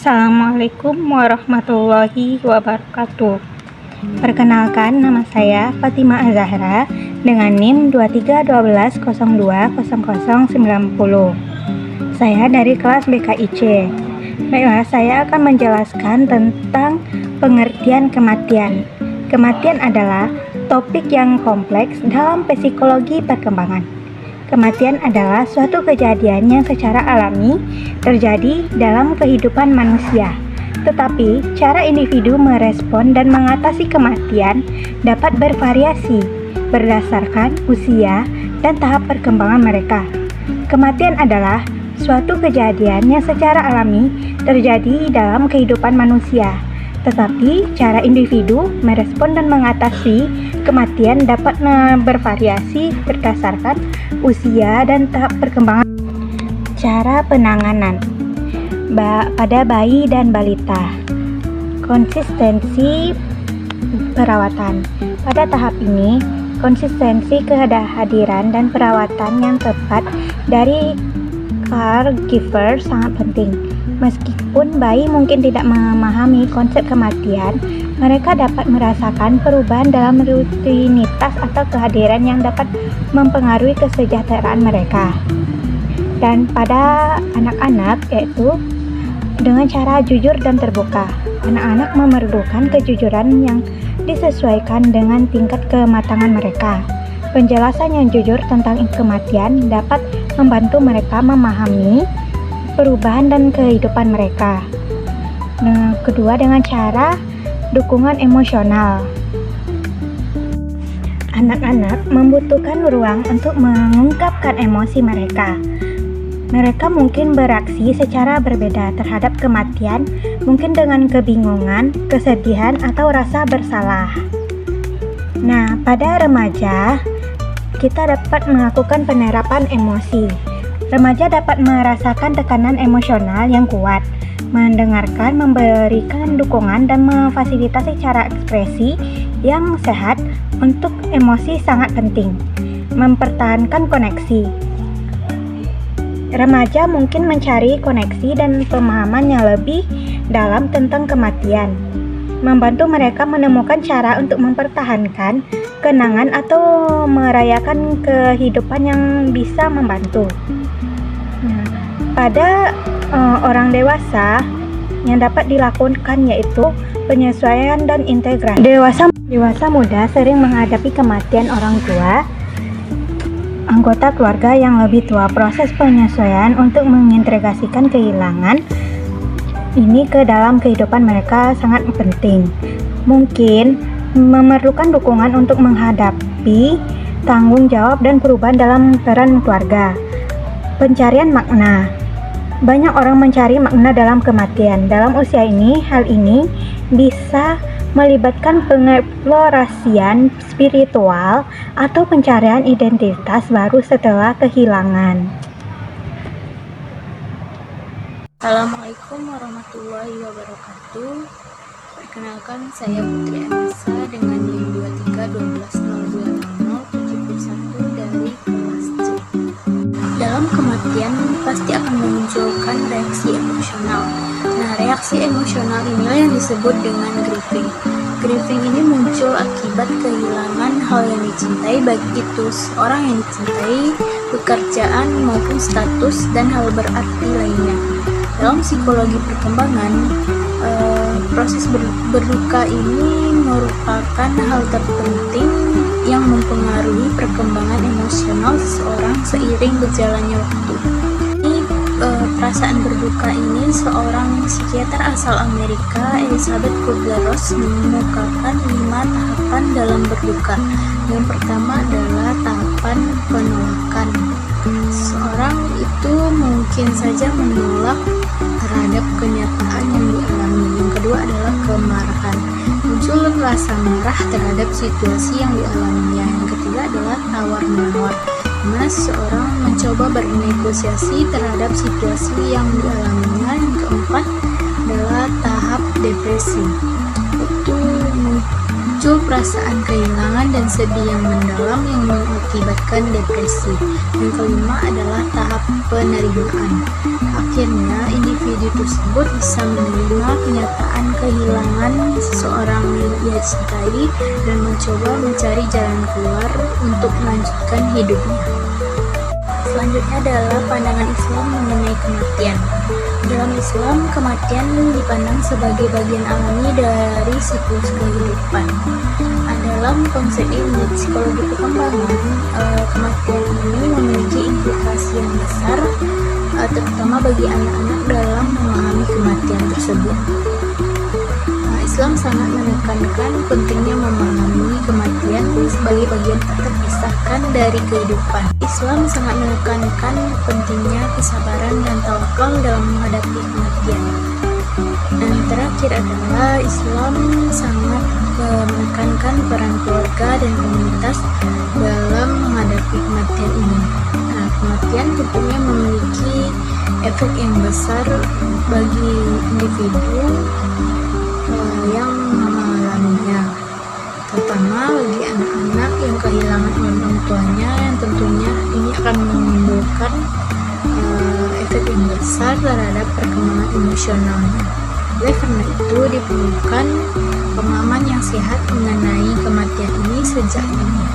Assalamualaikum warahmatullahi wabarakatuh. Perkenalkan, nama saya Fatimah Azahra dengan NIM 2312020090. Saya dari kelas BKIC. Baiklah, saya akan menjelaskan tentang pengertian kematian. Kematian adalah topik yang kompleks dalam psikologi perkembangan. Kematian adalah suatu kejadian yang secara alami terjadi dalam kehidupan manusia. Tetapi, cara individu merespon dan mengatasi kematian dapat bervariasi berdasarkan usia dan tahap perkembangan mereka. Kematian adalah suatu kejadian yang secara alami terjadi dalam kehidupan manusia. Tetapi, cara individu merespon dan mengatasi kematian dapat bervariasi berdasarkan usia dan tahap perkembangan. Cara penanganan pada bayi dan balita. Konsistensi perawatan. Pada tahap ini, konsistensi kehadiran dan perawatan yang tepat dari caregiver sangat penting. Meskipun bayi mungkin tidak memahami konsep kematian, mereka dapat merasakan perubahan dalam rutinitas atau kehadiran yang dapat mempengaruhi kesejahteraan mereka. Dan pada anak-anak, yaitu dengan cara jujur dan terbuka. Anak-anak memerlukan kejujuran yang disesuaikan dengan tingkat kematangan mereka. Penjelasan yang jujur tentang kematian dapat membantu mereka memahami perubahan dan kehidupan mereka. Nah, kedua, dengan cara dukungan emosional. Anak-anak membutuhkan ruang untuk mengungkapkan emosi mereka. Mereka mungkin bereaksi secara berbeda terhadap kematian, mungkin dengan kebingungan, kesedihan, atau rasa bersalah. Nah, pada remaja, kita dapat melakukan penerapan emosi. Remaja dapat merasakan tekanan emosional yang kuat, mendengarkan, memberikan dukungan, dan memfasilitasi cara ekspresi yang sehat untuk emosi sangat penting. Mempertahankan koneksi. Remaja mungkin mencari koneksi dan pemahaman yang lebih dalam tentang kematian. Membantu mereka menemukan cara untuk mempertahankan kenangan atau merayakan kehidupan yang bisa membantu. Nah, pada orang dewasa yang dapat dilakukan yaitu penyesuaian dan integrasi. Dewasa muda sering menghadapi kematian orang tua, anggota keluarga yang lebih tua. Proses penyesuaian untuk mengintegrasikan kehilangan ini ke dalam kehidupan mereka sangat penting. Mungkin memerlukan dukungan untuk menghadapi tanggung jawab dan perubahan dalam peran keluarga. Pencarian makna. Banyak orang mencari makna dalam kematian. Dalam usia ini, hal ini bisa melibatkan pengeksplorasian spiritual atau pencarian identitas baru setelah kehilangan. Assalamualaikum warahmatullahi wabarakatuh. Perkenalkan, saya Putri Anissa dengan NIM 2312026071 dari kelas C. Dalam kematian pasti akan memunculkan reaksi emosional. Nah, reaksi emosional inilah yang disebut dengan grieving. Grieving ini muncul akibat kehilangan hal yang dicintai, baik itu seorang yang dicintai, pekerjaan maupun status, dan hal berarti lainnya. Dalam psikologi perkembangan, proses berduka ini merupakan hal terpenting yang mempengaruhi perkembangan emosional seseorang seiring berjalannya waktu. Perasaan berduka ini seorang psikiater asal Amerika, Elizabeth Kubler-Ross, mengemukakan 5 tahapan dalam berduka. Yang pertama adalah tahapan penolakan. Seorang itu mungkin saja menolak terhadap kenyataan yang dialami. Yang kedua adalah kemarahan. Muncul rasa marah terhadap situasi yang dialaminya. Yang ketiga adalah tawar-menawar, di mana seseorang mencoba bernegosiasi terhadap situasi yang dialaminya. Yang keempat adalah tahap depresi. Itu muncul perasaan kehilangan dan sedih yang mendalam yang mengakibatkan depresi. Yang kelima adalah tahap penerimaan. Akhirnya, individu tersebut bisa menerima kenyataan kehilangan seseorang yang ia cintai dan mencoba mencari jalan keluar untuk melanjutkan hidupnya. Selanjutnya adalah pandangan Islam mengenai kematian. Dalam Islam, kematian dipandang sebagai bagian alami dari siklus kehidupan. Dalam konsep ilmu psikologi perkembangan, kematian ini memiliki implikasi yang besar, terutama bagi anak-anak dalam memahami kematian tersebut. Islam sangat menekankan pentingnya memahami kematian sebagai bagian tak terpisahkan dari kehidupan. Islam sangat menekankan pentingnya kesabaran dan tawakal dalam menghadapi kematian. Dan terakhir adalah Islam sangat menekankan peran keluarga dan komunitas dalam menghadapi kematian ini. Kematian tentunya memiliki efek yang besar bagi individu yang mengalaminya, terutama bagi anak-anak yang kehilangan orang tuanya, yang tentunya ini akan menimbulkan efek yang besar terhadap perkembangan emosionalnya. Oleh karena itu diperlukan pemahaman yang sehat mengenai kematian ini sejak dini.